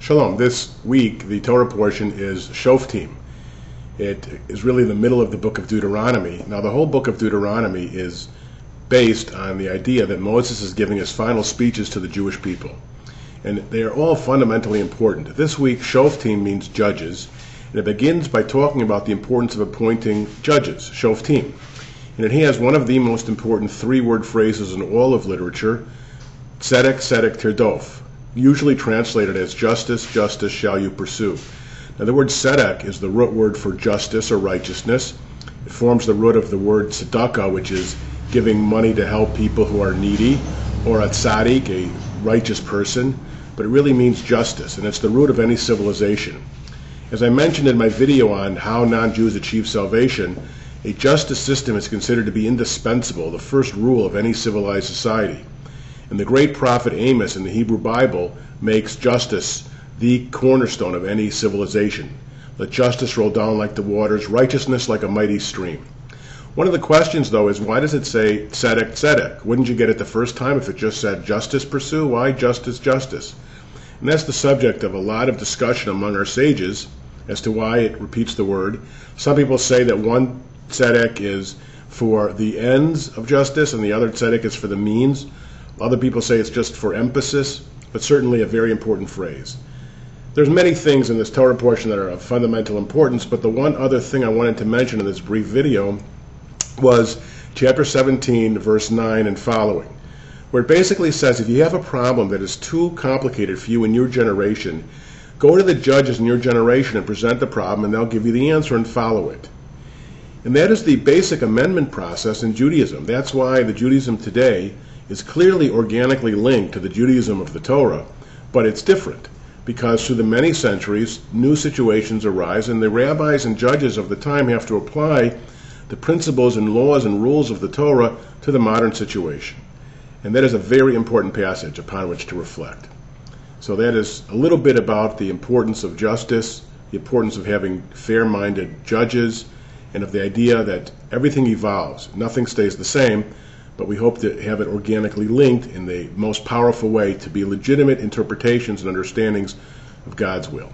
Shalom. This week, the Torah portion is Shoftim. It is really the middle of the book of Deuteronomy. Now, the whole book of Deuteronomy is based on the idea that Moses is giving his final speeches to the Jewish people. And they are all fundamentally important. This week, Shoftim means judges, and it begins by talking about the importance of appointing judges, Shoftim. And it has one of the most important three-word phrases in all of literature, tzedek, tzedek, tirdof, usually translated as justice, justice shall you pursue. Now the word tzedek is the root word for justice or righteousness. It forms the root of the word tzedakah, which is giving money to help people who are needy, or a tzaddik, a righteous person, but it really means justice, and it's the root of any civilization. As I mentioned in my video on how non-Jews achieve salvation, a justice system is considered to be indispensable, the first rule of any civilized society. And the great prophet Amos in the Hebrew Bible makes justice the cornerstone of any civilization. Let justice roll down like the waters, righteousness like a mighty stream. One of the questions, though, is why does it say tzedek, tzedek? Wouldn't you get it the first time if it just said justice pursue? Why justice, justice? And that's the subject of a lot of discussion among our sages as to why it repeats the word. Some people say that one tzedek is for the ends of justice and the other tzedek is for the means. Other people say it's just for emphasis, but certainly a very important phrase. There's many things in this Torah portion that are of fundamental importance, but the one other thing I wanted to mention in this brief video was chapter 17, verse 9 and following, where it basically says if you have a problem that is too complicated for you in your generation, go to the judges in your generation and present the problem, and they'll give you the answer and follow it. And that is the basic amendment process in Judaism. That's why the Judaism today is clearly organically linked to the Judaism of the Torah, but it's different because through the many centuries, new situations arise, and the rabbis and judges of the time have to apply the principles and laws and rules of the Torah to the modern situation. And that is a very important passage upon which to reflect. So that is a little bit about the importance of justice, the importance of having fair-minded judges, and of the idea that everything evolves, nothing stays the same, but we hope to have it organically linked in the most powerful way to be legitimate interpretations and understandings of God's will.